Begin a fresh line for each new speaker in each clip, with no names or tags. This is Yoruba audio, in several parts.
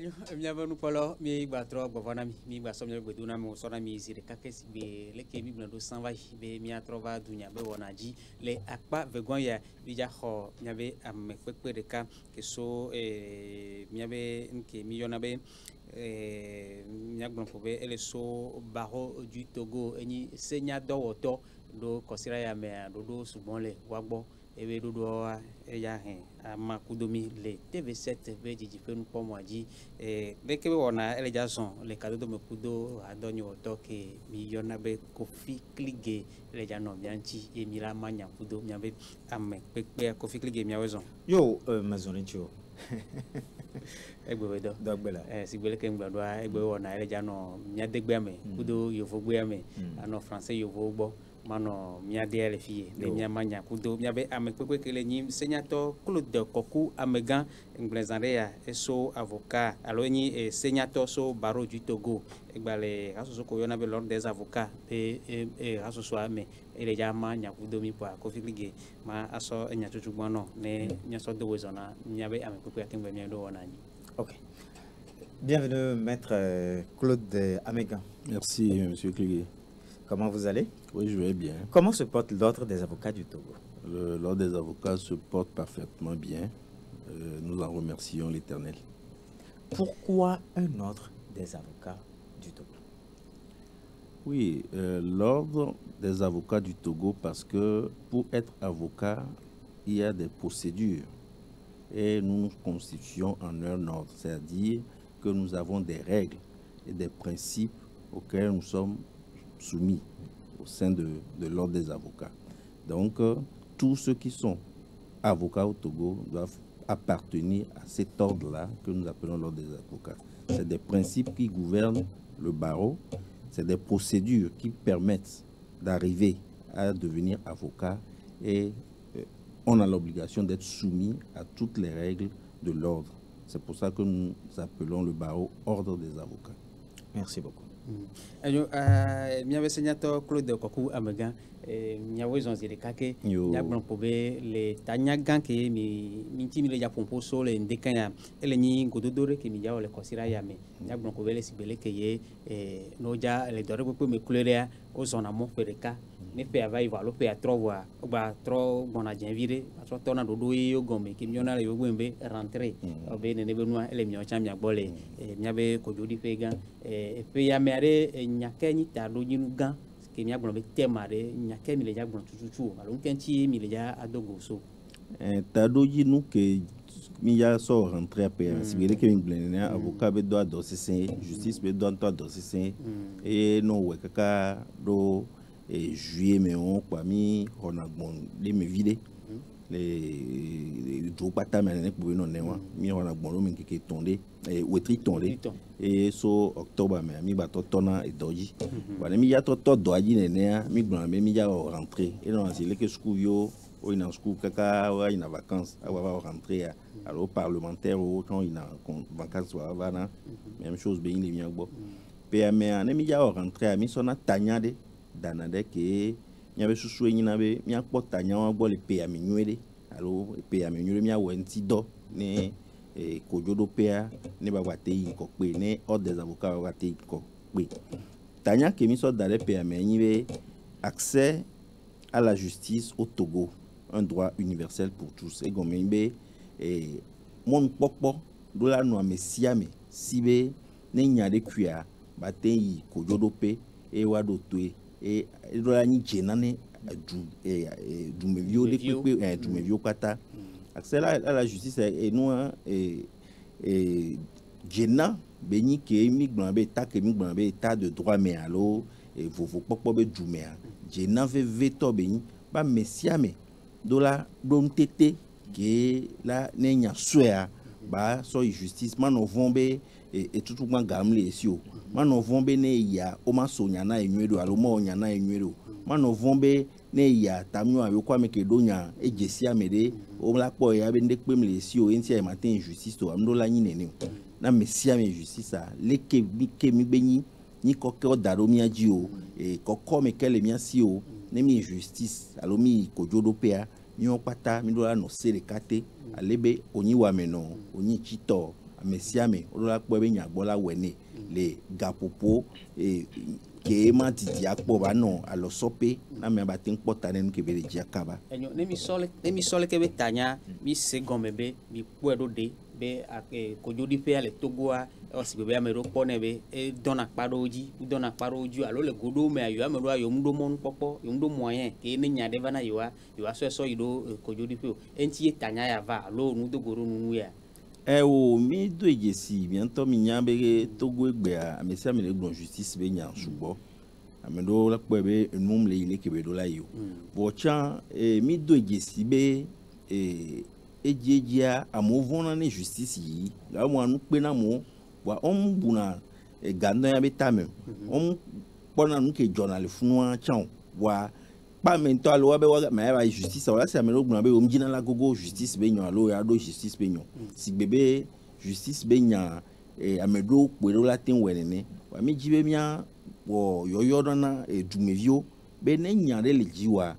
Bienvenue Polo, mi batro govana mi basomye beduna mo sona mi zire kakesi be le ke mi blando sanva be mi atrova dunya be wonaji le akpa vegon ya bija ho nyabe am pepe de ka ke so miabe nke mi yona be nyagbon pobe ele so baro du Togo eni senya dowoto do kosira ya me do subonle wagbo ebe dodo ya hen amakudomi le TV7 vejiji penu pomo aji leke be wona ele jason le kadodo mekudo adonyo to ke mi yona be Kofi Klige ele jano bianchi emira manya kudo miabe ame pepe Kofi Klige miawezon
yo mazonincho
egbe wedo
dogbela
sigbele ke ngbado egbe wona ele jano miadegbe ame kudo yovogbe ame ano français yovo mano mia DL fie le mia manya kudo mia be amekwe kele nyi senator Claude Koku Amegan nglezandea eso avocat alo nyi senator so Barreau du Togo egbale asoso ko yona be l'ordre des avocats e asoso ame ele ja manya kudo mi pa Kofi Klige ma aso enya chuchugbo no ne nya so do wezona mia be amekwe akengbe mia do wona nyi.
OK. Bienvenue maître Claude Amegan.
Merci monsieur Klige.
Comment vous allez?
Oui, je vais bien.
Comment se porte l'ordre des avocats du Togo?
L'ordre des avocats se porte parfaitement bien. Nous en remercions l'Éternel.
Pourquoi un ordre des avocats du Togo?
Oui, l'ordre des avocats du Togo, parce que pour être avocat, il y a des procédures. Et nous nous constituons en un ordre, c'est-à-dire que nous avons des règles et des principes auxquels nous sommes soumis au sein de l'ordre des avocats. Donc, tous ceux qui sont avocats au Togo doivent appartenir à cet ordre-là que nous appelons l'ordre des avocats. C'est des principes qui gouvernent le barreau, c'est des procédures qui permettent d'arriver à devenir avocat et on a l'obligation d'être soumis à toutes les règles de l'ordre. C'est pour ça que nous appelons le barreau ordre des avocats.
Merci beaucoup.
Ayo miabe senator Claude Koku Amegan miawe zonzire kake nyagbon pobe le tanyagan ke mi timi le japompo so le ndekanya ele nyi gododore ke mi jawo le kosira ya me nyagbon ko bele sibele ke ye no ja le dore popo me kulerea o zona mo pereka ne pe ava iva lo pe atrowa ba tro bona janvire atro tona dodo yo gome ke miona le yo gwembe rentrer obe ne be noa ele mi o chamia gbole miabe ko jodi pe gan pe ya mere nyake nyi ta do nyinu gan ke mi agbon be temare nyake mi le ja gbon tututu alo nkenchi mi le ja adogo so
ta do nyinu ke mi ya so rentrer pe sibele ke mi blene avocat be do adosisen justice be do to adosisen e no we kaka do juillet mais on kwa mi honagbon le me vide les jours pas mais ne pouvez non newa mi honagbon lo mi ke tonde wetri tonde et so octobre mais mi ba to tona e doji wala mi ya to doji ne mi gbon mi ya rentrer et non c'est le que school yo o ina school kaka wa ina vacances va rentrer alors parlementaire ou quand il a vacances va na même chose be il vient bo pe mais mi ya rentrer mi sona tanyade danade ke nyabe susu enyina be mi akpota nyawa gbo le pe ami nwede alo pe ami nwede mi awenti do ne kojodo pea ne ba wate yi ko pe ne ordre des avocats wate yi ko pe tanya ke mi so dale pe ami nyibe accès à la justice au Togo, un droit universel pour tous e gomembe mon popo do la no amesiame sibe ne nyade kwia bate yi kojodo pe e wado toe et dola ni jenane du me violer du me violata accès à la justice et nous et jena beni ke mi gbanbe ta ke mi gbanbe état de droit mais allo et vous popo be du mais jena veto beni ba mesiame dola don tete ke la nenya soya ba so justice mano vombe et tout le monde gamle ici o mano vombe ne ya o ma so nyana enwedo alo mo nyana enwedo mano vombe ne ya tamyo ayo kwa meke donya ejesi amede o la po ya be ndek pem le ici o enti ay matin justice to amdo la nyine na mesia me justice a leke mi benyi ni koke o daro mi aji o e kokko me kele mi asi o ne mi justice alo mi kojodo pea mi o pata mi do la no sele kate alebe onyi wa meno onyi chito mesiame ola kpo be nyagbola wene le gapopo e ke ma titi akpo ba no alo sope na me ba tin kpota nen ke be ji akaba
enyo ne mi sole ke be tanya mi se gome be mi kwedo de be kojodi pe ale togoa osi be amero pone be e dona paroji dona paroju alo le godo me ayo amero ayo mdo mon popo yo mdo moyen ke ne nya de bana yo so ido kojodi pe enti tanya ya va alo nu do goro nu ya
o mi do ejesi bientôt mi nya be togo egbe a mesi amele gbon justice be nya subo amendo la kpo be num le ile ke be do la yo bo chan mi do ejesi be ejejia amovona ne justice yi la mo anu pe na mo wa buna gando ya be tamem pona nu ke journal funua chan wa pa mento alo wa be wa ma ba justice wala se amelo gbon be o mjina la gogo justice be nyon alo ya do justice be nyon si bebe justice be nya amedo pwero la tin wenene wa mi jibe mia wo yoyo dona dumevio be ne nya de le jiwa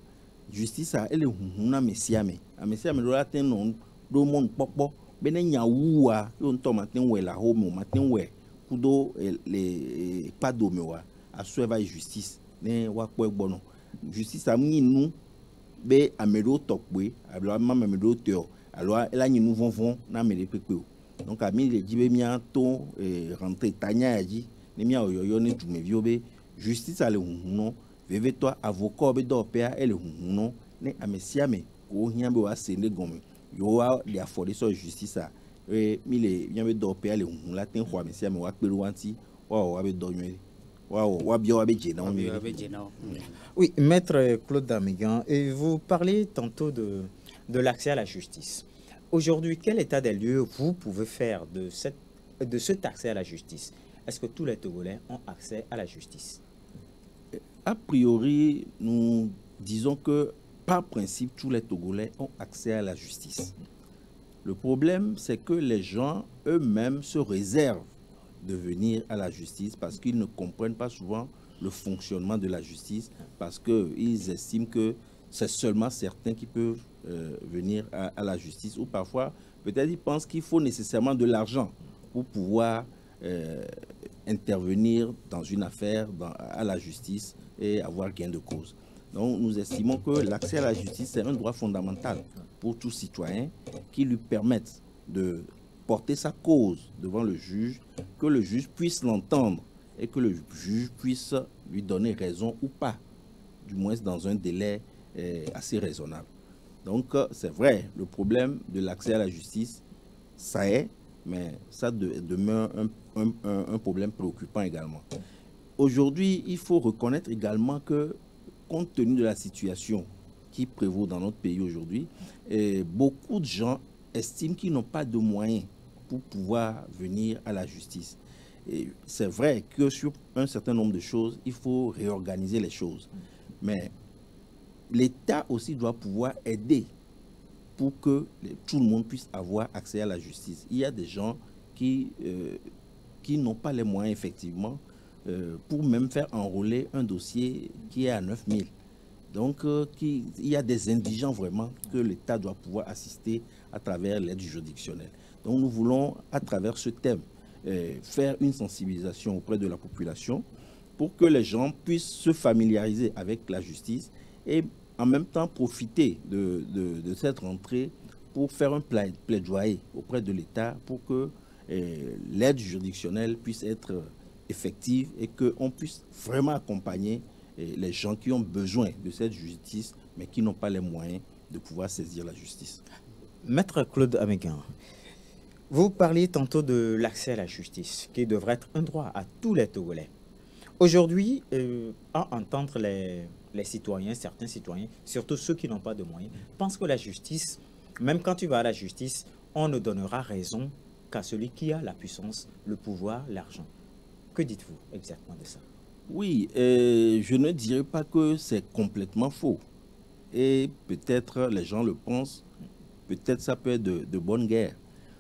justice a ele hunhuna mesiame amesiame do la tin non do mon popo be ne nya wuwa yo nto matin we la ho mo matin we kudo le pado mewa asueva justice ne wa po egbono justice amni nu be amedo tokwe alo ma amedo teo alo ela nyi nu vonvon na mele pepe donc ami le jibe mia to rentrer tanya yaji ne mia oyoyo ne tumevio be justice ale hunhuno veve to avocat be do pea ele hunhuno ne amesiame ko hiambe wa sende gomme yo wa de affordé sur justice a mi le nyambe do pea le hunhun la tin ho amesiame wa peru wanti wa be do nwe
Oui, Maître Claude Damigan, et vous parlez tantôt de l'accès à la justice. Aujourd'hui, quel état des lieux vous pouvez faire de cet accès à la justice? Est-ce que tous les Togolais ont accès à la justice?
A priori, nous disons que par principe, tous les Togolais ont accès à la justice. Le problème, c'est que les gens eux-mêmes se réservent de venir à la justice parce qu'ils ne comprennent pas souvent le fonctionnement de la justice, parce qu'ils estiment que c'est seulement certains qui peuvent venir à la justice, ou parfois peut-être ils pensent qu'il faut nécessairement de l'argent pour pouvoir intervenir dans une affaire à la justice et avoir gain de cause. Donc nous estimons que l'accès à la justice c'est un droit fondamental pour tout citoyen qui lui permette de porter sa cause devant le juge, que le juge puisse l'entendre et que le juge puisse lui donner raison ou pas, du moins dans un délai assez raisonnable. Donc c'est vrai, le problème de l'accès à la justice, ça est, mais ça demeure un problème préoccupant également. Aujourd'hui, il faut reconnaître également que, compte tenu de la situation qui prévaut dans notre pays aujourd'hui, beaucoup de gens estiment qu'ils n'ont pas de moyens pour pouvoir venir à la justice. Et c'est vrai que sur un certain nombre de choses, il faut réorganiser les choses. Mais l'État aussi doit pouvoir aider pour que tout le monde puisse avoir accès à la justice. Il y a des gens qui n'ont pas les moyens, effectivement, pour même faire enrôler un dossier qui est à 9 000. Donc, il y a des indigents vraiment que l'État doit pouvoir assister à travers l'aide juridictionnelle. Donc, nous voulons, à travers ce thème, faire une sensibilisation auprès de la population pour que les gens puissent se familiariser avec la justice et en même temps profiter de cette rentrée pour faire un plaidoyer auprès de l'État pour que l'aide juridictionnelle puisse être effective et qu'on puisse vraiment accompagner les gens qui ont besoin de cette justice mais qui n'ont pas les moyens de pouvoir saisir la justice.
Maître Claude Damigan, vous parliez tantôt de l'accès à la justice, qui devrait être un droit à tous les Togolais. Aujourd'hui, à entendre les citoyens, certains citoyens, surtout ceux qui n'ont pas de moyens, pensent que la justice, même quand tu vas à la justice, on ne donnera raison qu'à celui qui a la puissance, le pouvoir, l'argent. Que dites-vous exactement de ça?
Oui, je ne dirais pas que c'est complètement faux. Et peut-être les gens le pensent, peut-être ça peut être de bonne guerre.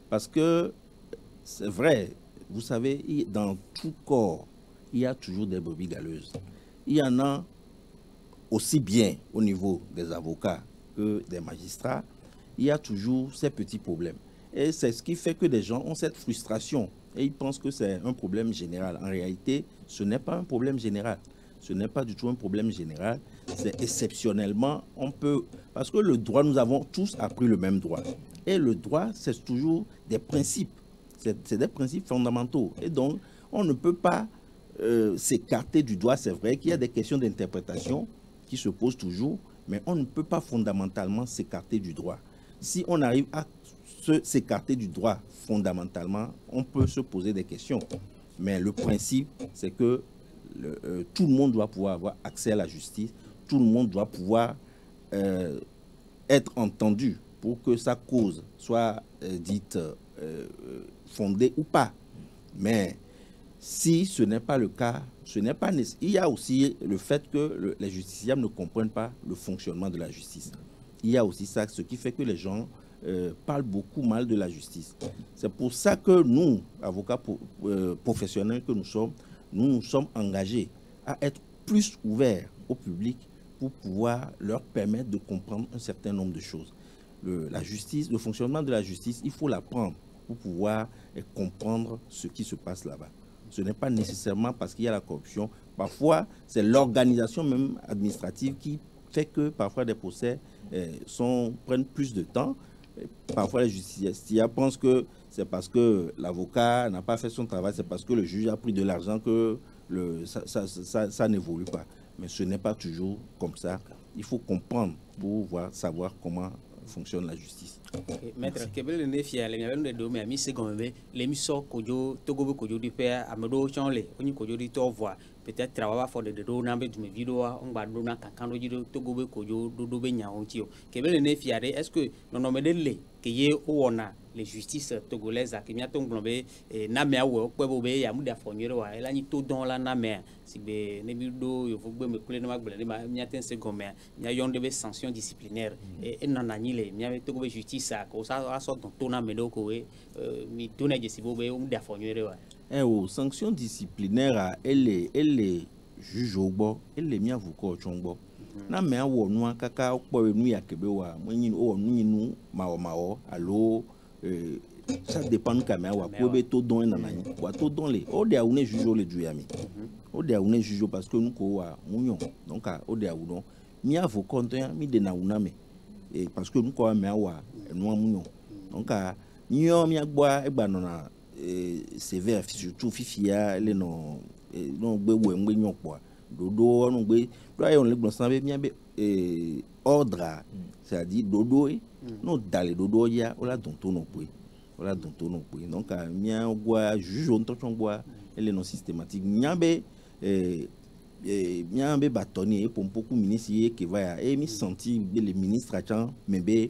Parce que c'est vrai, vous savez, dans tout corps, il y a toujours des brebis galeuses. Il y en a aussi bien au niveau des avocats que des magistrats. Il y a toujours ces petits problèmes. Et c'est ce qui fait que des gens ont cette frustration et ils pensent que c'est un problème général. En réalité, ce n'est pas un problème général. Ce n'est pas du tout un problème général. C'est exceptionnellement, on peut... Parce que le droit, nous avons tous appris le même droit. Et le droit, c'est toujours des principes. C'est des principes fondamentaux. Et donc, on ne peut pas s'écarter du droit. C'est vrai qu'il y a des questions d'interprétation qui se posent toujours, mais on ne peut pas fondamentalement s'écarter du droit. Si on arrive à s'écarter du droit fondamentalement, on peut se poser des questions. Mais le principe, c'est que tout le monde doit pouvoir avoir accès à la justice, tout le monde doit pouvoir être entendu pour que sa cause soit dite fondée ou pas. Mais si ce n'est pas le cas, ce n'est pas nécessaire. Il y a aussi le fait que les justiciables ne comprennent pas le fonctionnement de la justice. Il y a aussi ça, ce qui fait que les gens parlent beaucoup mal de la justice. C'est pour ça que nous, avocats professionnels que nous sommes engagés à être plus ouverts au public pour pouvoir leur permettre de comprendre un certain nombre de choses. La justice, le fonctionnement de la justice, il faut l'apprendre pour pouvoir comprendre ce qui se passe là-bas. Ce n'est pas nécessairement parce qu'il y a la corruption. Parfois, c'est l'organisation même administrative qui fait que parfois des procès prennent plus de temps. Parfois, les justiciables pensent que c'est parce que l'avocat n'a pas fait son travail, c'est parce que le juge a pris de l'argent que ça n'évolue pas. Mais ce n'est pas toujours comme ça. Il faut comprendre pour savoir comment fonctionne la justice.
Maître Kebele Nefia, les miens de domaine, à mi-seconde, les missions Kojo, Togo Kojo du père, Amado Chanle, on y Kojo du Tovoa, peut-être travailler pour des données de mes vidéos, on va donner un cacano du Togo Kojo, Dodo Benya, on tio. Kebele Nefia, est-ce que non nomme de lait, qui est où on a les justices togolaises, qui m'y a tombé, et Namea ou Kwebobe, Yamouda Fonero, elle a ni tout dans la Namea, si be Nebido, il faut me couler de ma gueule, m'y a un gomme, il y a des sanctions disciplinaires, et non a ni les, m'y a Togo justice, ça sort dans ton amédoko, mi donne des cibobe, ou des Fonero.
Aux sanctions disciplinaires, elle est juge au bord, elle est mis avocat au chombo. Na me awo nu akaka okpo enu yakebe wa mwenyi o nu inu mao allo ça dépend ka me awa ko be to don na nani wa to don le o de awune juge o le juyami o de awune juge parce que nous ko wa munyon donc o de awuno mi avocat nton mi de na uname et parce que nous ko me awa enu munyon donc mi agboa egba no na sévère surtout fifia le no gbe wo ngbe nyon po dodo on gbe doit on le blonsan bien ordre c'est-à-dire dodo non dans les dodo ya ola donto no po donc mien gwa juge on to chongwa elle non systématique miabe miabe batoni et pour beaucoup ministre qui va et mi senti les ministres attend membe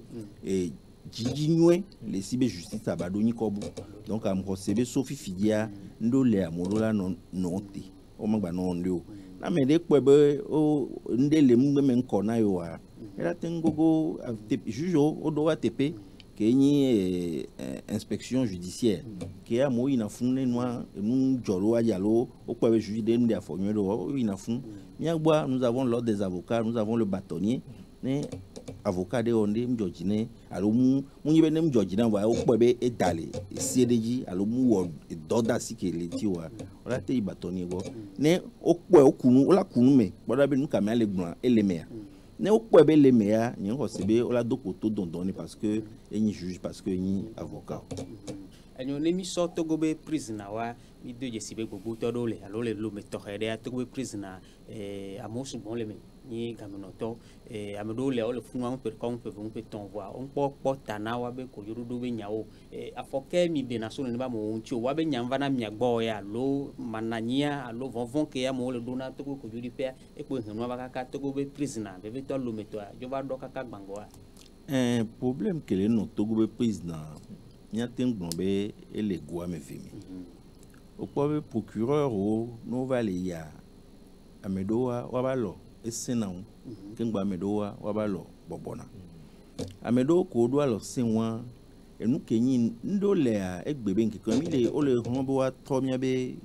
Jijinwe les cibe justice abadoni kobu donc am recebe Sophie Fidia ndole amorola nonte o magba non ndo na me de kwebe o ndele mbe nkona yo wa era tengogo juge o do ATP ke ni inspection judiciaire ke a mo ina funne noa nu joro ayalo o kwebe juge de ndia fonyo do ina fun miagba nous avons l'ordre des avocats, nous avons le bâtonnier ne avocat de onde mjojine alo mu yibe ne mjojine wa o kwebe e dale cdj alo mu wo doda sikele ti wa ola te bâtonnier go ne o kwe okunu ola kunu me boda be nu ka me ale gbon elemea ne o kwebe lemea ni ko sebe ola dokoto dondoni parce que eni juge parce que eni avocat
enyo ne mi so togobe prisoner wa mi do je sibe gbogbo to do le alo le lo me to here togobe prisoner amosu bon le me ni gaminoto amedo le o le funu an per kon pe vun pe ton voa on po tana wa be ko yorudo be nyawo afoke mi be na so ne ba mo unchi wa be nyamva na miagbo ya lo manania alo vonvon ke ya mo le dona to ko yuri pe e ko henu ba kaka to go be prisoner be to lo meto jo ba do kaka gbango
un problème que le no to go be prisoner nya tem gbonbe e le gwa me vimi o po be procureur o no va le ya amedo wa ba lo esenão kengba medoa wabalo bobona amedo ko do alo senwa enu kenyi ndo le a egbebe nke comme il est o le rombo wa tromia be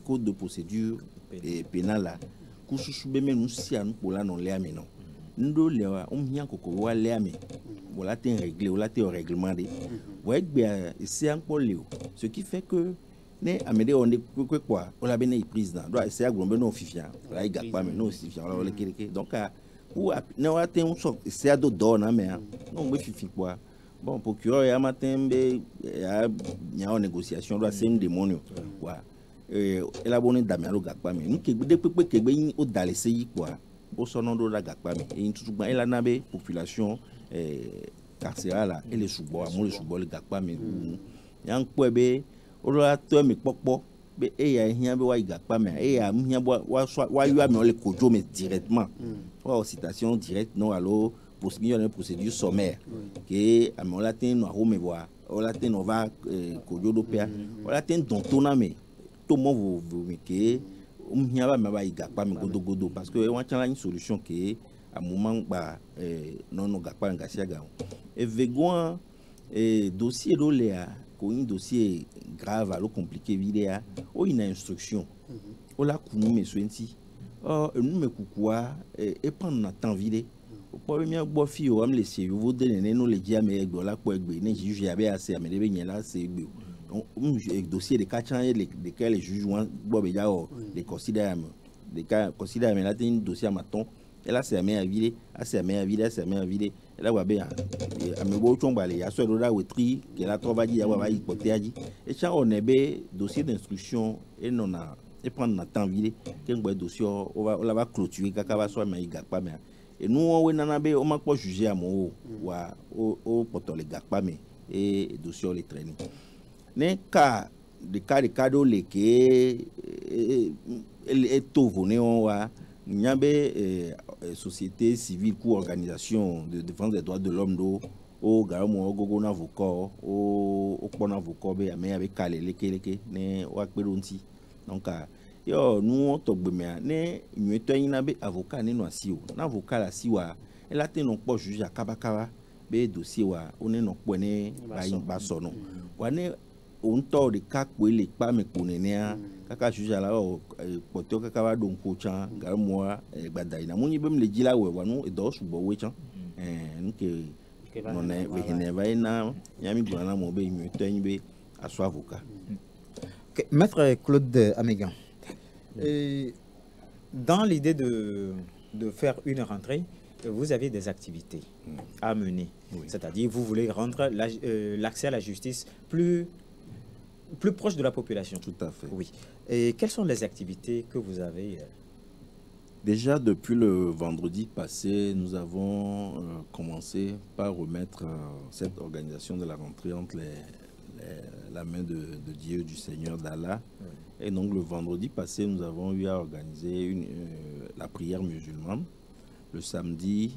code de procédure pénale kususu be menu si anu pola non le amino ndo le wa omhia kokoro wa le ami voilà, t'es réglé, voilà, t'es au règlement de. Ouais, c'est encore léo. Ce qui fait que, né, amédé, on est quoi, on a bien une prise dans. Donc, c'est à gros, non, fifia. Là, il gagne pas, mais non, fifia. Donc, ou, non, on a un choc, c'est à d'autres, non, mais, non, mais fifi quoi. Bon, procureur, il y a matin, il y a une négociation, c'est une démon. Et la bonne dame, elle a pas, mais nous, depuis que nous avons dans les CI, quoi. Au son nom de la gapa, et tout elle a une population carcérale et les sous-bois, moi les sous-bois, les gapa, mais il y a un peu de toi, mais popo, et il y a un peu de gapa, mais il y a un peu de kojo, mais directement. Citation directe, non, alors, pour ce qui est une procédure sommaire, que on l'a tenu à Rome, on l'a tenu à kojo d'opéa, on l'a tenu dans ton âme, tout le monde vous mettez. Parce que on a une solution qui est à un moment non gapa ngasiaga et vegoin et dossier d'oléa un dossier grave alors compliqué vidéo ou une instruction on la kunu me soenti nous me kukua et prendre temps vidé au premier bofi o am laisser vous donner nous les dia mais la ko egbe ne juge ya be assez mais de be là c'est egbe un dossier de 4 ans lesquels les juges les considèrent les cas considèrent mais là un dossier à maton et là c'est à main à vider assez à main à vider c'est à main à vider et là bien à me beau tomber il y a soit là au tri que là trop va dire va y porter à dit et ça on est bé dossier d'instruction et non a et prendre notre temps vider qu'un dossier on va clôturer kaka va soit mais il gars pas mais et nous on n'a pas on m'a pas jugé à mon au porteur les gars pas mais et dossier les traîner ne cas de cadeau les que est tout venu il y a des sociétés civiles ou organisations de défense des droits de l'homme au garamo gogo na avocat au bon avocat be mais avec calé les ne wa pedonti donc yo nous on togbe mais ne nyeto ina be avocat ne no asio na avocat la siwa elle a tenu pas juge à kabakaba be dossier wa on ne no pone ba sono wa ne on tord de cas pour les pas me connaît kaka juge là poto kaka va donc coachan garmoa badaina muni bem le dila we wanu e do subo we chan nke non e we ne va na yami bwana mo be mi tenyi be aso avocat.
Maître Claude Amégan, dans l'idée de faire une rentrée, vous avez des activités à mener, c'est-à-dire vous voulez rendre l'accès à la justice plus proche de la population.
Tout à fait.
Oui. Et quelles sont les activités que vous avez
Déjà, depuis le vendredi passé, nous avons commencé par remettre cette organisation de la rentrée entre la main de Dieu, du Seigneur d'Allah. Oui. Et donc, le vendredi passé, nous avons eu à organiser la prière musulmane. Le samedi,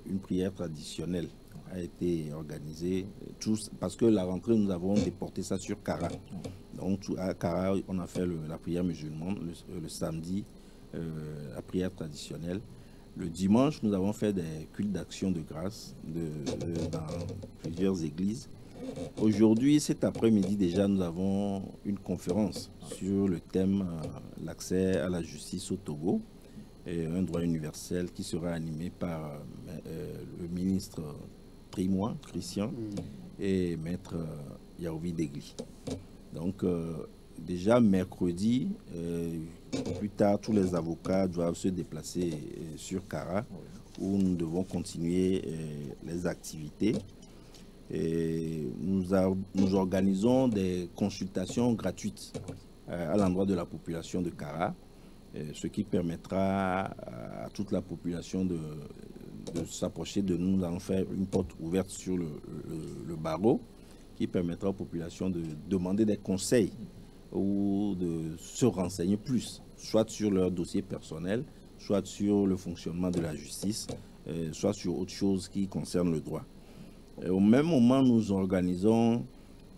une prière traditionnelle a été organisée, parce que la rentrée, nous avons déporté ça sur Kara. Donc, à Kara, on a fait la prière musulmane. Le samedi, la prière traditionnelle. Le dimanche, nous avons fait des cultes d'action de grâce dans plusieurs églises. Aujourd'hui, cet après-midi, déjà, nous avons une conférence sur le thème l'accès à la justice au Togo, et un droit universel qui sera animé par le ministre Trimois, Christian, et maître Yaovi Degli. Donc, déjà mercredi, plus tard, tous les avocats doivent se déplacer sur Kara, où nous devons continuer les activités. Et nous organisons des consultations gratuites à l'endroit de la population de Kara, ce qui permettra à toute la population de s'approcher de nous. Nous allons faire une porte ouverte sur le barreau qui permettra aux populations de demander des conseils ou de se renseigner plus, soit sur leur dossier personnel, soit sur le fonctionnement de la justice, soit sur autre chose qui concerne le droit. Et au même moment, nous organisons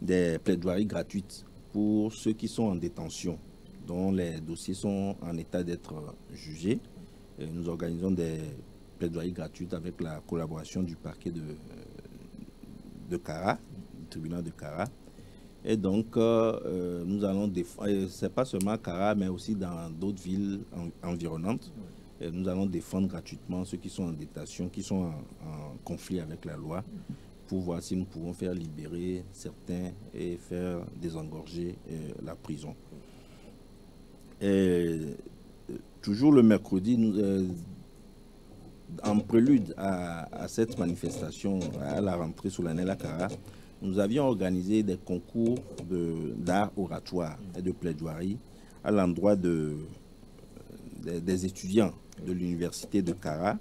des plaidoiries gratuites pour ceux qui sont en détention, dont les dossiers sont en état d'être jugés. Et nous organisons des plaidoiries gratuites avec la collaboration du parquet de Kara, du tribunal de Kara. Et donc, nous allons défendre, c'est pas seulement Kara, mais aussi dans d'autres villes environnantes. nous allons défendre gratuitement ceux qui sont en détention, qui sont en conflit avec la loi, pour voir si nous pouvons faire libérer certains et faire désengorger la prison. Toujours le mercredi, en prélude à cette manifestation, à la rentrée solennelle à Kara, nous avions organisé des concours d'art oratoire et de plaidoirie à l'endroit des étudiants de l'université de Kara.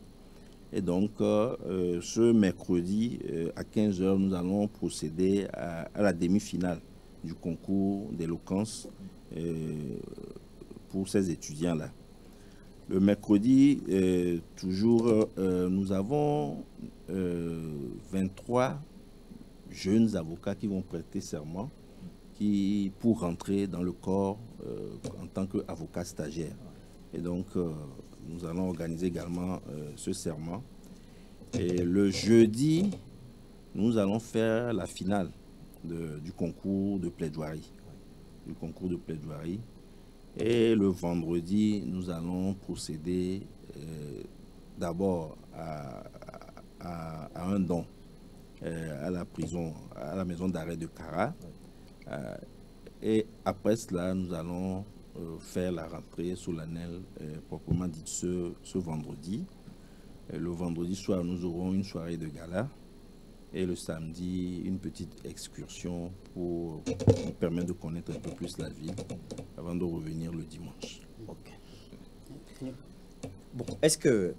Et donc, ce mercredi, à 15 h, nous allons procéder à la demi-finale du concours d'éloquence pour ces étudiants-là. Le mercredi, toujours, nous avons 23 jeunes avocats qui vont prêter serment pour rentrer dans le corps en tant qu'avocats stagiaires. Et donc, nous allons organiser également ce serment. Et le jeudi, nous allons faire la finale du concours de plaidoirie. Et le vendredi, nous allons procéder d'abord à un don à la prison, à la maison d'arrêt de Kara. Et après cela, nous allons faire la rentrée solennelle proprement dite ce vendredi. Le vendredi soir, nous aurons une soirée de gala. Et le samedi, une petite excursion pour nous permettre de connaître un peu plus la ville avant de revenir le dimanche.
Okay. Bon, est-ce que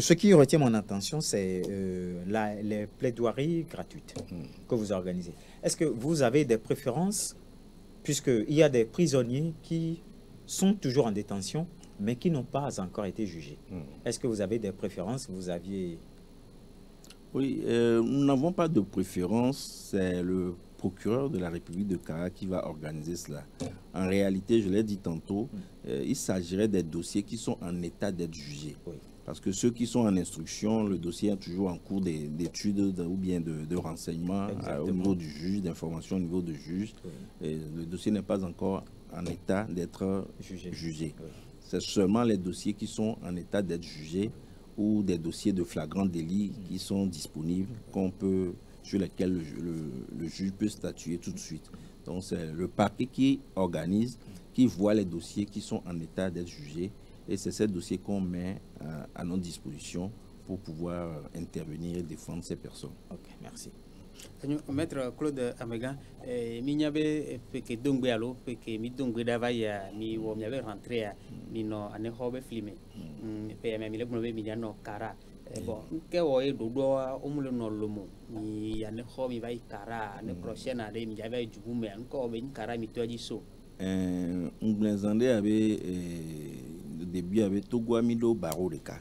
ce qui retient mon attention, c'est les plaidoiries gratuites que vous organisez. Est-ce que vous avez des préférences, puisqu'il y a des prisonniers qui sont toujours en détention, mais qui n'ont pas encore été jugés? Est-ce que vous avez des préférences?
Oui, nous n'avons pas de préférence. C'est le procureur de la République de Kara qui va organiser cela. En réalité, je l'ai dit tantôt, il s'agirait des dossiers qui sont en état d'être jugés. Oui. Parce que ceux qui sont en instruction, le dossier est toujours en cours d'études ou bien de renseignement au niveau du juge, d'information au niveau du juge. Oui. Et le dossier n'est pas encore en état d'être jugé. Oui. C'est seulement les dossiers qui sont en état d'être jugés ou des dossiers de flagrant délit qui sont disponibles, sur lesquels le juge peut statuer tout de suite. Donc c'est le parquet qui organise, qui voit les dossiers qui sont en état d'être jugés, et c'est ces dossiers qu'on met à notre disposition pour pouvoir intervenir et défendre ces personnes.
Ok, merci.
Maître Claude Amégan, mi nyabe peke dongbe alo peke mi dongbe dava ya mi wo mi ave rentré à mi no ane hobe filmé pe mi le gnobe mi no Kara bon ke wo e dodo omule no lomo mi ane ho mi vai Kara ane prochaine année mi ave jugume anko be Kara mi toji so
Nglenzande avait le début avait Togo mi do baro de ka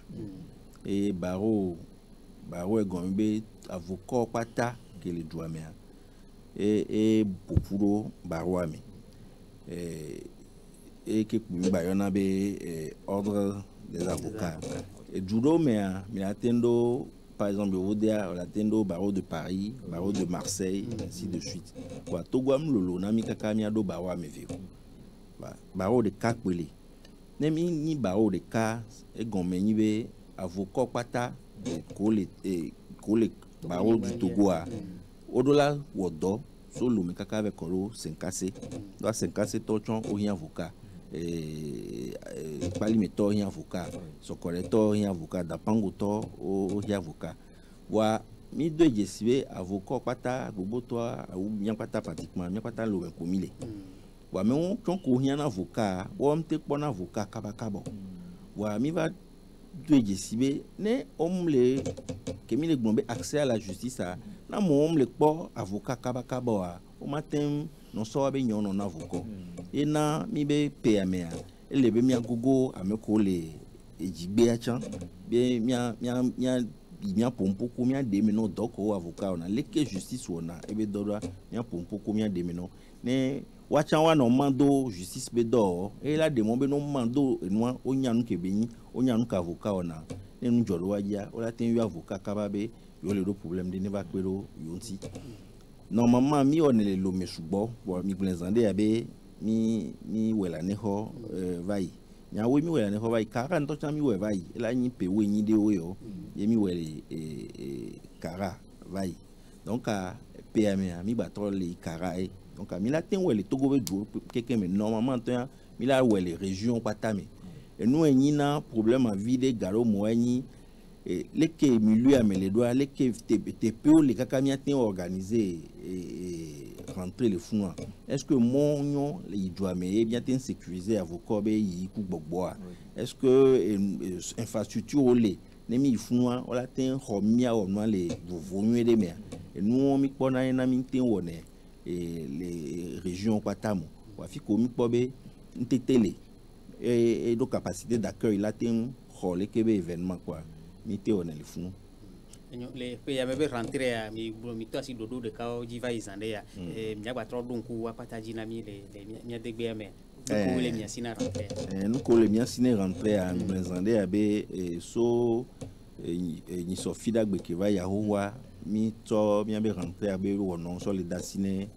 et baro e gombe avocat pata que les doigts et pour barouami et que bayona be ordre des avocats et judo mais attendo par exemple Odia attendo barreau de Paris, barreau de Marseille, ainsi de suite quoi togwam lolo na mi kaka mi ado barouami viko barreau de Kakpele nemi ni barreau de ka et gomeni be avocat pata barreau du Togo a au-delà wodo solo me kaka avec kolo senkase doit senkase tochon o rien avocat palimeto rien avocat sokoleto rien avocat dapango to o rien avocat wa mi de jesibe avocat pata boboto ou bien pata pratiquement bien pata lo komile wa me on ko rien avocat o mte pona avocat kabakabo wa mi va de jesibe ne omle kemi le gnombe accès à la justice a na mo le po avocat kabakabo a o matin non so be nyon non avocat et na mi be pamea ele be mi agogo ameko le ejigbe achan be mi pompo ko mi de me no doko avocat na leke justice wona e be dodo mi pompo ko mi de me no ne wachan wa no mando justice be do e la de mo be no mando enwa onyanu ke beyin onyanu ka avocat ona ne nu jolo waja o la ten yu avocat kababe yo le do problème de ne va kwero yonti normalement mi on le lo mesubo bo mi glenzande abe mi wela ne ho vai nya we mi we ne ho vai kara nto cha mi we vai la nyi pe we nyi de we yo ye mi we kara vai donc pe mi ba to le kara donc mi la ten we le togo be do quelqu'un mais normalement mi la we les régions patame et nous nyi na problème en vide garo mo nyi les que milieu à les doigts les que te peu les kakamia ten organisé rentrer les fonds est-ce que mon il doit mais bien ten sécuriser avocat be yi ku gbogbo est-ce que infrastructure les nemi fonds on la ten homia on les vonu de mer et nous mi pona na mi ten woné les régions patamo wa fi ko mi pobe ntetele et donc capacité d'accueil la ten les que événement quoi mité on les fonds
les pays avaient rentré à mi to asi dodo de kao jiva izande ya mnya ba tro donku wa pataji na mi les mnya de gbeme ko les mnya sina rentré
nous ko les mnya sina rentré à izande ya be so ni so fida gbe ke va ya howa mi to mnya be rentré à be wo non so le dasine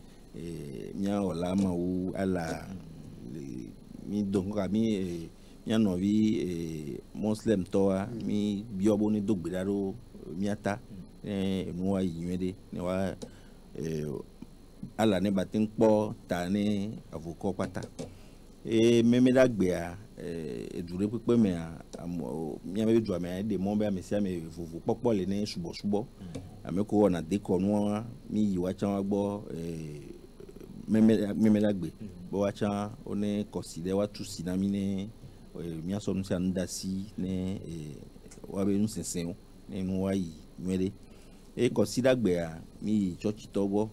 mnya ola ma ou ala mi donc mi mia novi muslim toa mi biobo ni dogbedaro miata no wa yimede ne wa ala ne batin po ta ni avocat pata meme dagbe a edure pepe me mia me do me de mo be amesia me vovo popo le ne subo ameko na de ko no mi yiwa chan wa gbo meme dagbe bo wa chan one consider wa tu sinamine mia so nsia ndasi ne wa be nsensen ne no wa yi nwede consider gbe a mi church togo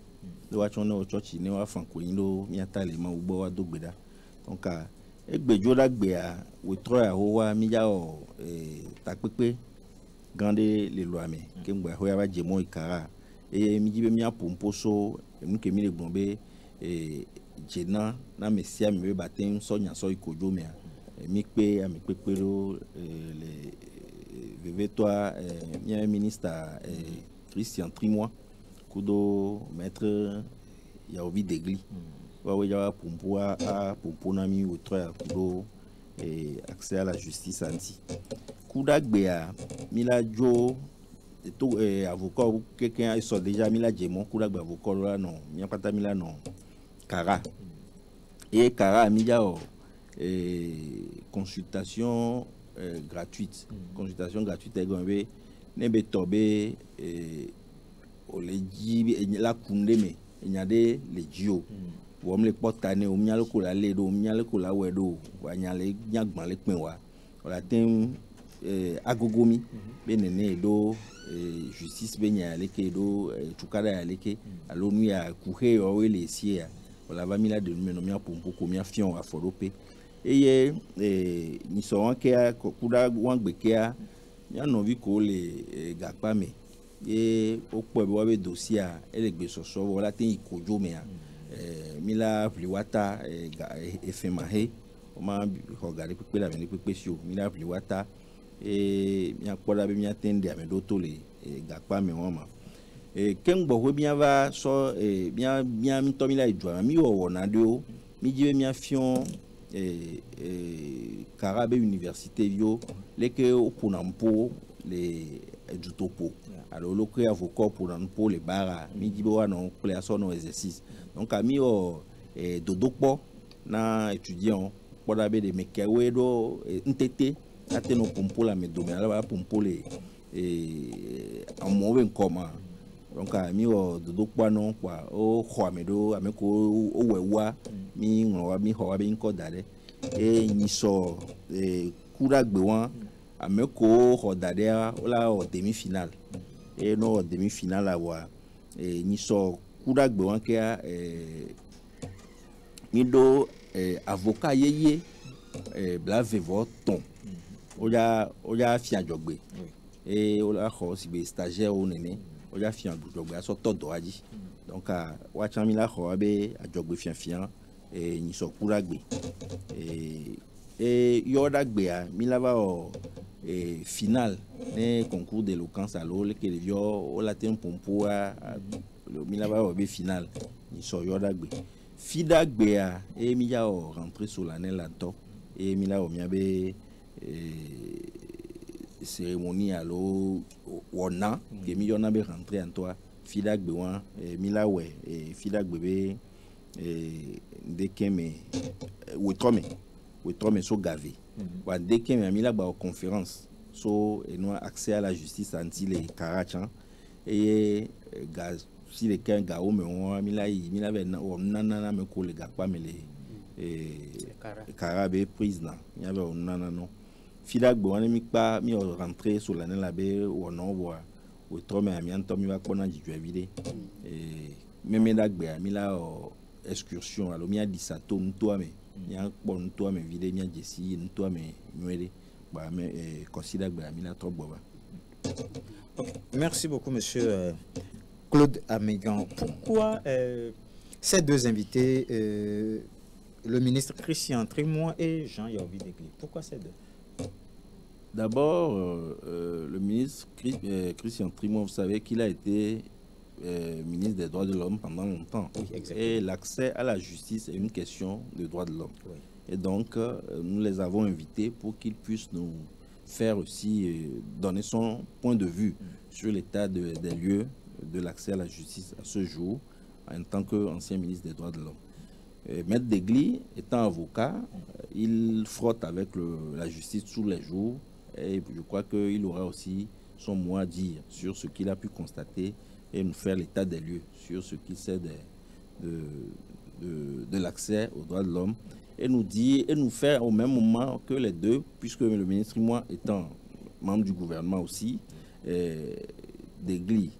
lo wa chon no church ne wa fanko yin lo mi atale ma ugbo wa dogbeda donc egbejo dagbe a we tro a ho wa mi ja o ta pepe grande le lo ame ke ngba ho ya ba jemo ikara mi jibe mi apompo so mu ke mi le gbonbe jena na mesia mi be batem so nya so ikojo me mi pe ami pepe lo le veve toi mi ministre Christian Trimois kudo maître ya obi degli wa we ja pompo a pompo na mi otra kudo accès à la justice anti kudagbe a mi la jo to avocat quelqu'un so déjà mi la jemo kudagbe avocat là non mi pata mi la non kara et kara mi ja consultation gratuite consultation gratuite egombe nebe tobe oleji la kunde me nyade le jio wom le potane o miale ko la le do miale ko la wedo wa nyale nyagban le pin wa ola tem agogomi benene do justice benya le ke do tukada ya leke alo nu ya kuhe o we le sie ola va mi la de nu no mi apompo ko mi afion aforope eye ni so wan ke kuda wan gbe ke a ya no vi ko le gapa me o po be wa be dossier a ele gbe soso wala tin ikojo me a mi la pliwata efemahe o ma hogare pepe la me pepe si o mi la pliwata mi apoda be mi atende ame do to le gapa me won ma kengbo ho bi va so mi mi to mi la idwa mi wo na de o mi jibe mi afion Karabe université yo leke opunampo le du topo alors le que avocat pour pour les bara mi jibe wa non place no exercice donc ami o dodokpo na étudiant poda be de mekewe do ntete ateno pompo la me domaine la pompo le en mauvais comment donc ami o dodokpo non quoi o khoamedo ameko o wewa mi nwa mi ho wa be nko dare ni so kuragbe won ameko ho dare la o demi final no demi final la wa ni so kuragbe won ke mi do avocat yeye blave voton o ya fi ajogbe o la ho si be stagiaire o nene o ya fi ajogbe aso todo aji donc wa chami la ho be ajogbe fian ni so kuragbe yo dagbe a mi lava o final ne concours d'éloquence à l'eau que le o la tem pompo a mi lava o be final ni so yo dagbe fi dagbe a mi ya o rentrer solennel là to et mila o miabe cérémonie allo wona que mi yona be rentrer en toi fidak be wan mila we fidak bebe de keme we so gavé wa de keme mila ba conférence so et nous accès à la justice anti les karachan et gaz si les cas gao me on mila be nana me ko le gars pas me les karabe prise na il y avait nana non fidak bo wane mi pa mi rentrer sur l'année là be ou non voir ou trop mais mi anto mi va kona ji vide même dak be mi la excursion alo mi a dit ça to nto me mi a bon nto me vide mi a jesi nto me nwele ba me consider be mi la trop boba.
Merci beaucoup monsieur Claude Amégan. Pourquoi ces deux invités le ministre Christian Trémois et Jean Yahoubi Degli, pourquoi ces deux?
D'abord, le ministre Christian Trémois, vous savez qu'il a été ministre des droits de l'homme pendant longtemps. Oui, et l'accès à la justice est une question de droits de l'homme. Oui. Et donc, nous les avons invités pour qu'ils puissent nous faire aussi donner son point de vue sur l'état des lieux de l'accès à la justice à ce jour, en tant qu'ancien ministre des droits de l'homme. Maître Degli, étant avocat, il frotte avec la justice tous les jours et je crois qu'il aura aussi son mot à dire sur ce qu'il a pu constater et nous faire l'état des lieux sur ce qu'il sait de l'accès aux droits de l'homme et nous dire et nous faire au même moment que les deux, puisque le ministre et moi étant membre du gouvernement aussi, Degli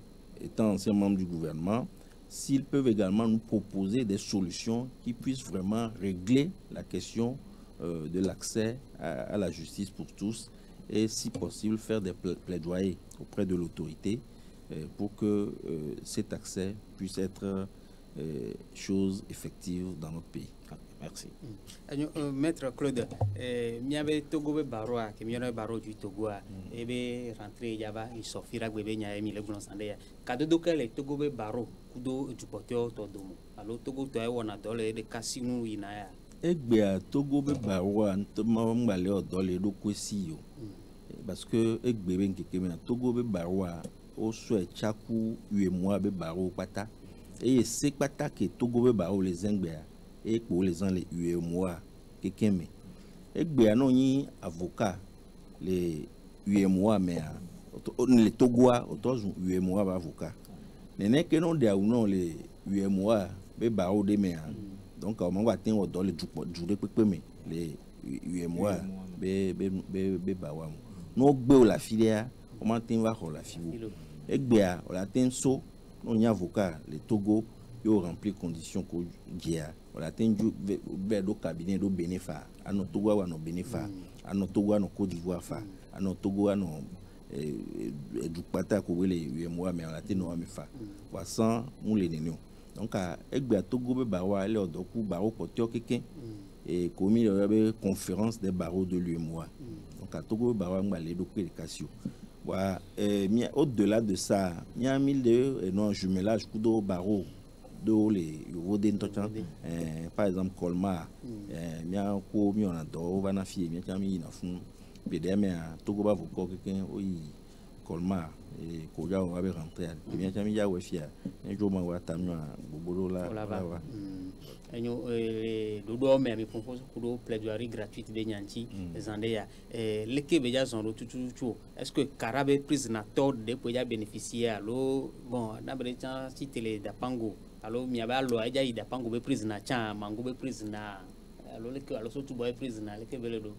étant ancien membre du gouvernement, s'ils peuvent également nous proposer des solutions qui puissent vraiment régler la question de l'accès à la justice pour tous et si possible faire des plaidoyers auprès de l'autorité pour que cet accès puisse être chose effective dans notre pays. Merci.
Maître Claude, miabe Togo be baroa ke miona baro du Togo a ebe rentrer yaba il sortira bebe nya emi le glon sande ya kadodo kele Togo be baro kudo du porteur to domo alo Togo to e wona dole de kasinu ina ya
egbe a Togo be baroa ntoma ngale o dole do kwesi yo parce que egbe be nkeke me Togo be baroa o so e chaku uemwa be baro pata et c'est pata ke Togo be baro les engbe et pour les gens les UEMOA quelqu'un mais et bien non ni avocat les UEMOA mais les Togoa autour UEMOA va avocat n'est que non des ou non les UEMOA be baro de mais donc on va atteindre dans les jours peu mais les UEMOA be bawa no gbe la filière on m'atteindre va la filière et bien on atteint so non ni avocat les Togo yo remplir conditions ko dia wala tenju be do cabinet do benefa ano Togo wa no benefa ano Togo no Côte d'Ivoire fa ano Togo no du pata ko wele UEMOA mais wala teno me fa wa sans mu le nenio donc egbe Togo be ba wa le odoku baro potio keke et komi le be conférence des barreaux de l'UEMOA donc à Togo ba wa ngba le do prédication wa au-delà de ça il y a 1002 et non jumelage kudo barreau de les par exemple Colmar mia ko mi ona do va na fie mi chami na fun bedeme a Togo ba voko quelqu'un oui Colmar et ko ja on va rentrer mi chami ya we fia un jour ma wa tamio bobolo la wa
enyo dodo me mi propose ko plaidoirie gratuite de nyanti zandeya leke be ja zonro tutu est-ce que karabe prise na tord de pour ya bénéficier allo bon na brecha ci télé da pango allo mi aba lo aja ida pango be prise na cha mango be prise na allo leke allo so tu boy prise na leke bele do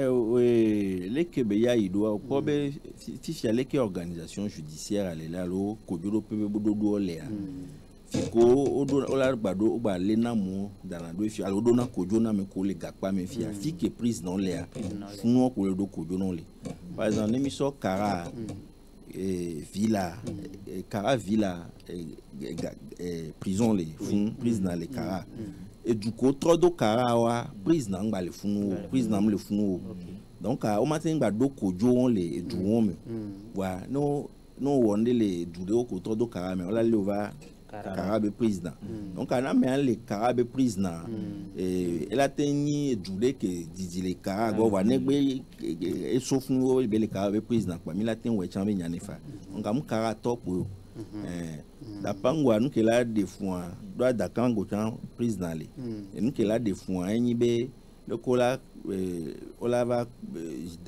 oui leke be ya ido ko be fi leke organisation judiciaire ale la lo ko jodo pe bodo do le a fiko odo ola gbado ba le na mo dana do fi allo do na ko jona me ko le gakpa me fi a fi ke prise non le a funu ko le do ko jona le par exemple nemi so kara villa Kara villa prison les fun prise dans les Kara et du coup trop de Kara wa prise dans ba le funu prise dans le funu donc au matin ba do kojo les du homme wa no wonde les du ko trop de Kara mais on la le va Karabe président. Donc, on a mis les Karabe président. Et elle a tenu d'ouler que Didi les Karabe, on va négocier et sauf nous, les Karabe président. Mais il a tenu ouais chambre Yanefa. Donc, on a Karabe top. D'apangwa nous que là des fois, doit d'akango chambre président les. Et nous que là des fois, il y a le cola, on va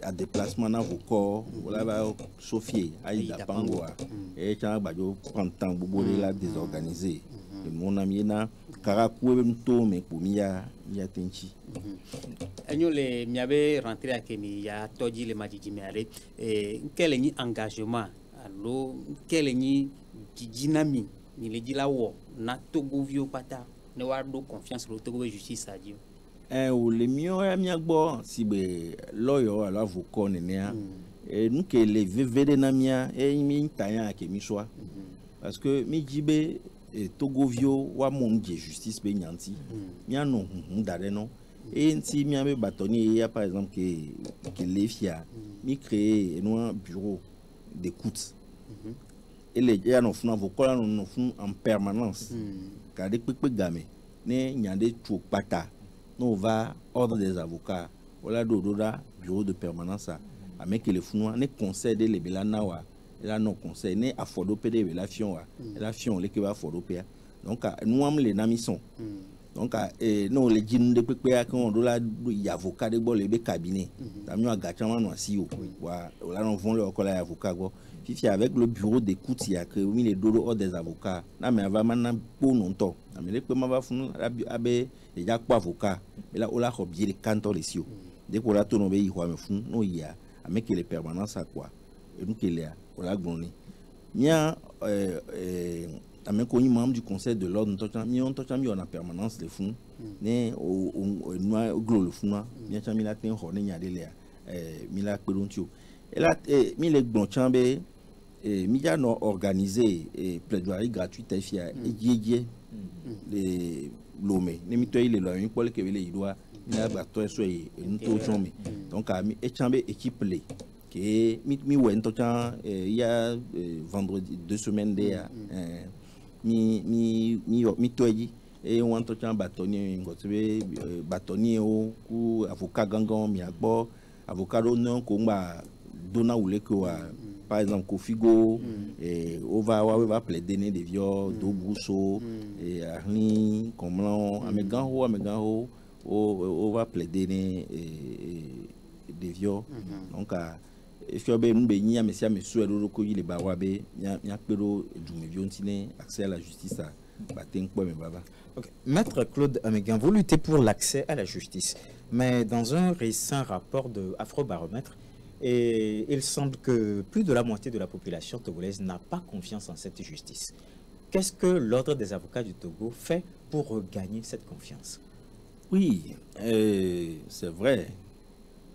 à déplacement dans vos corps, on va chauffer, aïe d'apangwa. Et quand on prend temps pour la désorganiser. Mon ami na karakou mto me pour miya tenchi.
Agno le miabe rentré à Kemi ya toji le majiji miare quel est engagement allo quel est dynamique ni le dilawo na Togo vio pata ne wardo confiance le Togo justice a dio
ou le mio ya miagbo si be lawyer ala avocat nenia et nous que les vvd na mia e mi tanya Kemi soa parce que mi jibe Togo vio wa mon justice be nyanti mia no ndare no et si mia be batoni ya par exemple que les fia mi créer un bureau d'écoute et les gens n'ont pas en permanence car des peu gamé ne nyande chou pata no va ordre des avocats voilà dododa bureau de permanence à mais que les fous ne conseil de les belanawa là non conseil ne affordo pd la fion les que va affordo pa donc nous am les namisson donc non les jin de pe pa quand on la avocat de bol le cabinet tamio agachama no asio wa là non vont le coller avocat go fifi avec le bureau d'écoute il y a créé les dodo des avocats na mais va maintenant pour longtemps mais les pe ma va funu abe il y a quoi avocat et là on la robier les cantons les sio dès qu'on la tourne il quoi me funu non il y a avec les permanences à quoi et nous qu'il y a on la groni mia amé connu membre du conseil de l'ordre on a permanence les fonds né au noir glo le fond bien chami la ten ho ne nyade le mi la pedontio et là mi le bon chambe mi ya no organiser plaidoirie gratuite fia et les lomé ne mi to ile lo mi pole ke le idwa mi la ba to so e nto chome donc mi e chambe équipe le que mi went to chan il y a vendredi 2 semaines déjà mi toyi et on to chan batoni ngotbe batoni o ku avocat gangan mi agbo avocat non ko ngba dona wule ko par exemple Kofigo et on va plaider des viol do Brousso et Arni Komlan amegan on va plaider des viol donc et puis nous béni monsieur monsieur ko il ba wabe nya pero djumé viontine accès à la justice à baten quoi mais baba.
OK, Maître Claude Amegan, vous luttez pour l'accès à la justice, mais dans un récent rapport de Afrobaromètre, et il semble que plus de la moitié de la population togolaise n'a pas confiance en cette justice. Qu'est-ce que l'ordre des avocats du Togo fait pour regagner cette confiance?
Oui, c'est vrai.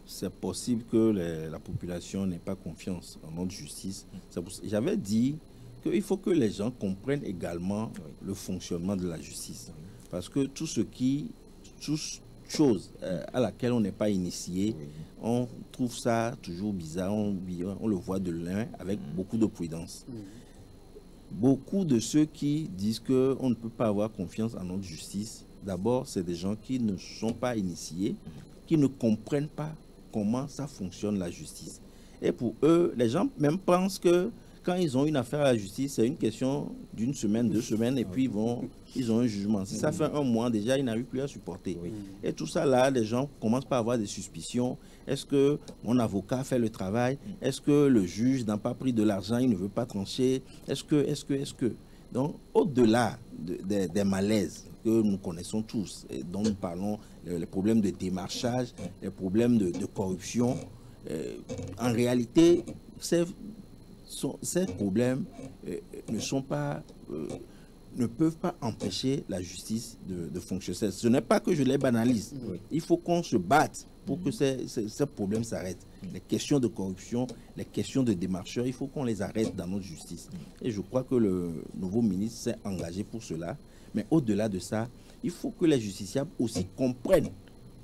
C'est possible que la population n'ait pas confiance en notre justice. J'avais dit qu'il faut que les gens comprennent également le fonctionnement de la justice. Parce que toute chose à laquelle on n'est pas initié, on trouve ça toujours bizarre, on le voit de loin avec beaucoup de prudence. Beaucoup de ceux qui disent qu'on ne peut pas avoir confiance en notre justice, d'abord, c'est des gens qui ne sont pas initiés, qui ne comprennent pas comment ça fonctionne la justice. Et pour eux, les gens même pensent que quand ils ont une affaire à la justice, c'est une question d'une semaine, 2 semaines, et puis ils ont un jugement. Si ça fait 1 mois, déjà, ils n'arrivent plus à supporter. Et tout ça, là, les gens commencent par avoir des suspicions. Est-ce que mon avocat fait le travail? Est-ce que le juge n'a pas pris de l'argent, il ne veut pas trancher? Est-ce que... Donc, au-delà des malaises que nous connaissons tous, et dont nous parlons, les problèmes de démarchage, les problèmes de corruption, en réalité, ces problèmes ne peuvent pas empêcher la justice de fonctionner. Ce n'est pas que je les banalise. Il faut qu'on se batte pour que ces problèmes s'arrêtent. Les questions de corruption, les questions de démarcheurs, il faut qu'on les arrête dans notre justice. Et je crois que le nouveau ministre s'est engagé pour cela. Mais au-delà de ça, il faut que les justiciables aussi comprennent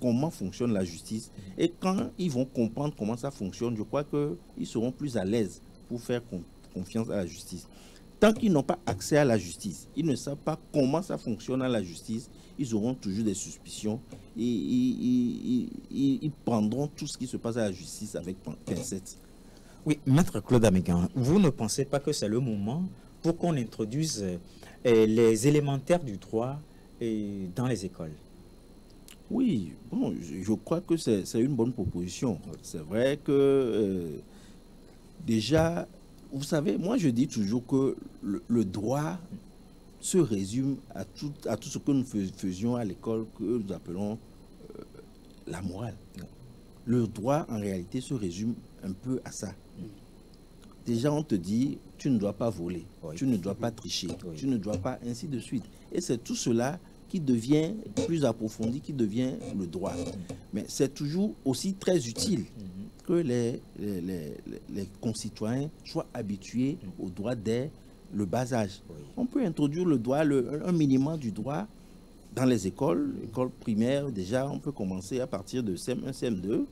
comment fonctionne la justice. Et quand ils vont comprendre comment ça fonctionne, je crois qu'ils seront plus à l'aise pour faire confiance à la justice. tant qu'ils n'ont pas accès à la justice, ils ne savent pas comment ça fonctionne à la justice, ils auront toujours des suspicions et ils prendront tout ce qui se passe à la justice avec pincette.
Oui, Maître Claude Améguan, vous ne pensez pas que c'est le moment pour qu'on introduise les élémentaires du droit dans les écoles?
Oui, bon, je crois que c'est une bonne proposition. C'est vrai que déjà, vous savez, moi je dis toujours que le droit se résume à tout ce que nous faisions à l'école, que nous appelons la morale. Le droit, en réalité, se résume un peu à ça. Déjà, on te dit, tu ne dois pas voler, tu ne dois pas tricher, tu ne dois pas, ainsi de suite. Et c'est tout cela qui devient plus approfondi, qui devient le droit. Mais c'est toujours aussi très utile que les concitoyens soient habitués au droit dès le bas âge. On peut introduire le droit, un minimum du droit dans les écoles primaires. Déjà, on peut commencer à partir de CM1, CM2,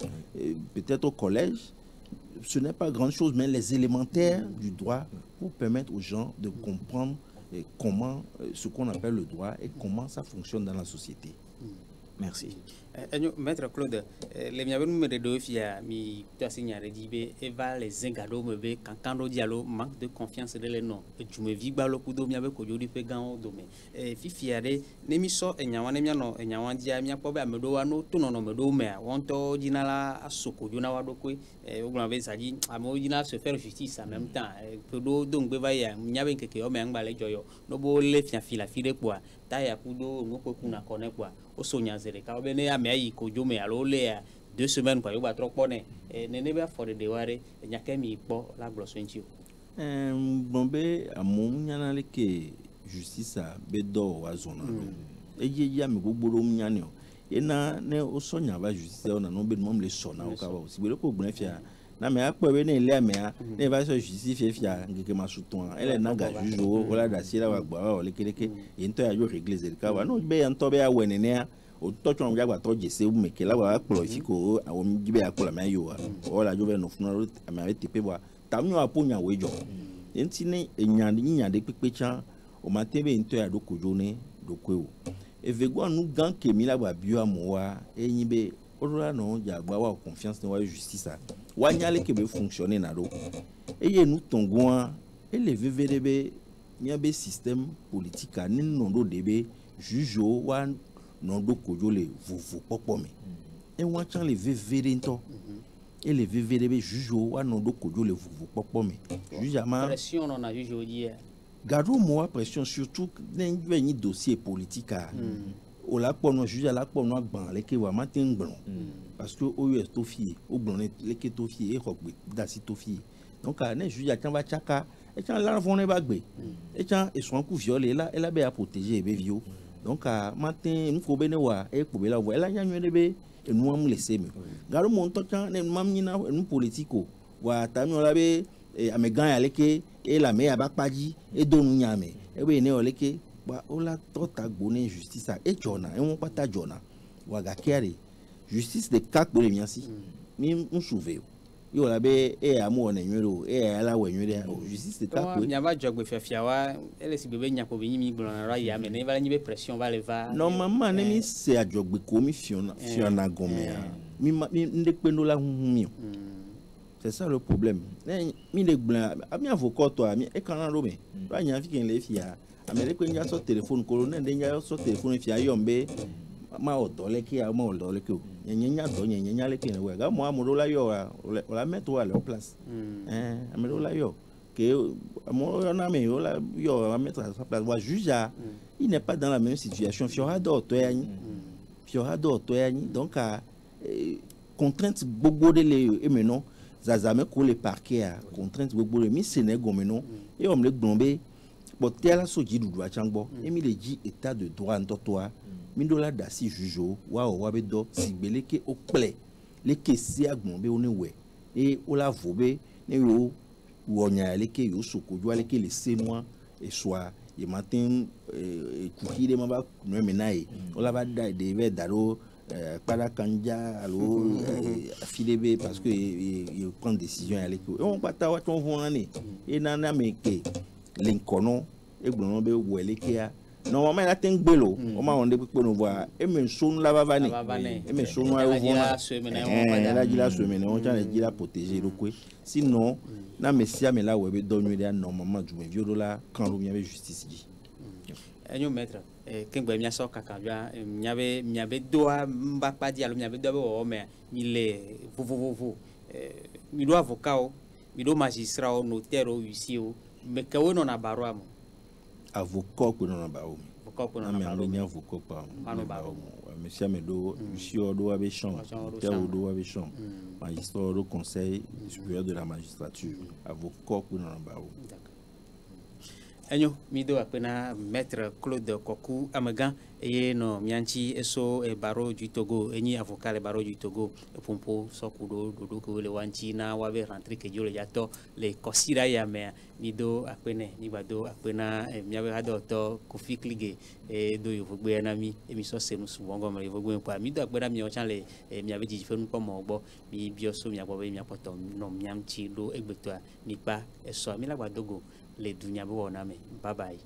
peut-être au collège. Ce n'est pas grand-chose, mais les élémentaires du droit pour permettre aux gens de comprendre comment, ce qu'on appelle le droit et comment ça fonctionne dans la société.
Merci.
Maître Claude, les miens me redoutent mi tassignare dit eva les engado me be quand dialo manque de confiance de les noms. Tu me vis balo kudo mi avec kojo di pe gan do me. Fifiare ne mi so enyawan mi no enyawan dia mi apo be amedo wa no to no me do me wonto jinala asoko jona wa do ko oglan be saji amo jina se faire justice en même temps pedo donc be va ya nyabe keke o me ngbale joyo no bo le fia file kwa taya kudo no ko kuna kone kwa o sonya zere ka obene ya me ko jome alo le 2 semaines kwa yo ba trop pone nene be for de ware nyakemi po la glosso enchi
bombe amon nyana le ke justice a bedo wa zona eje ya me gbogboro nyane o ena ne o sonya ba justice ona no be mom le sona o ka ba o si bele ko gbon fia na me akpo we ne ile me a ne ba so justice fia ngeke masuton ele na ga jujo wala da sira wa gba wa le keleke ento ya yo régler ze ka wa no be ya nto be ya wenene a o to chon ya gba to jese u meke la wa akpo fi ko awon gibe akpo la me yo wa o la jo be no funa ame ave tepe wa tamyo aponya we jo enti ne enya de pepe chan o matebe ento ya do kojo ne do kwe o evegwa nu gan kemi la gba bio amowa enyi be ola no ja gba wa confiance ne wa justice a wa nyale ke be fonctionner na do eye nu tongoa ele vvdb miabe système politique a ni no do debe jujo wa no do kojo le vovo popo me e wa chan le vvd nto ele vvdb jujo wa no do kojo le vovo popo me juja ma
pression on a jujo di
gado mo pression surtout ne veni dossier politique a o la po no juge la po no agban le ke wa matin gbon parce que o us to fie o gbon le ke to fie e rogbe da si to fie donc ne juge a kan ba chaka e kan la fon ne ba gbe e kan e so ku viole la e la be a protéger e be vio donc matin nko be ne wa e ko be la wa e la nyanwe ne be e nu am laisser me garo mo to kan ne mam nyina nu politico wa ta mi ola be amegan ya leke e la me abakpaji e do nu nyame e be ne o leke ba ola tota gbone justice a e jona e won pata jona waga kere justice de kak bo le miansi mi nsouve yo la be e amu ona nwero e ala wa nwere justice de kak bo
nyaba jogbe fefia wa ele si bebe nyako be yimi gbona ra ya me ne va nyibe pression va le va
normalement ne mi se ajogbe ko mi fiona gome mi ndekpe ndo la mi c'est ça le problème mi de gbla ami avocat to ami e kan ro me ba nya fi ken le fia amere ko nya so téléphone ko ne de nya so téléphone fia yombe ma o dole ki a ma o dole ki o nya do nya le ki ne we ga mo amuro la yo la mettre à leur place amuro la yo que mo na me yo la yo va mettre à sa place wa juge il n'est pas dans la même situation fiora do to yani donc contrainte gbogbo de le e menon zazame ko le parquet a contrainte gbogbo le mi senego menon et on le gombe bote la soji dudu a changbo emi le ji état de droit ntotoa mindola da si jujo wa o wa be do sigbeleke o ple le kesi agbonbe onewe e o la vobe ne yo wonya leke yo sokojo leke le senoi e soa e matin kukide maba no menai o la ba da de ve daro para kanja alo filebe parce que il prend décision avec on pata wa ton vont année et nana meke l'incono et glono be wele kia normalement il a ten gbelo o ma on de pe no voir e me sonu la bavane e me sonu a vona la gila semene on tient gila protéger le quoi sinon na mesia me la webe donnu dia normalement du me violo la quand lo bien justice dit
enyo maître kengbe mia so kaka bia miabe doa mbapa dia lo miabe doa o me mi le vovovovo mi do avocat o mi do magistrat o notaire o huissier o me kawo no na baro am
avocat ko no na baro
avocat ko no
na
na baro
mi avocat pa
no baro
monsieur me do huissier do abe chambre notaire do abe chambre magistrat do conseil supérieur de la magistrature avocat ko no na baro.
Enyo mido apena maître Claude Kokou Amegan et no mianchi eso e baro du Togo eni avocat le baro du Togo pompo sokudo dodo ko le wanchi na wabe rentrer ke jole yato le kosira ya me mido apene ni bado apena miabe hado to Kofi Klige e do yovogbe na mi emi so senu subongo me yovogbe pa mido apena mi o chan le miabe ji fenu po mo gbo mi bioso mi agbo be mi apoto no mianchi do egbeto ni pa eso mi la gbadogo le dunya bo na me bye bye.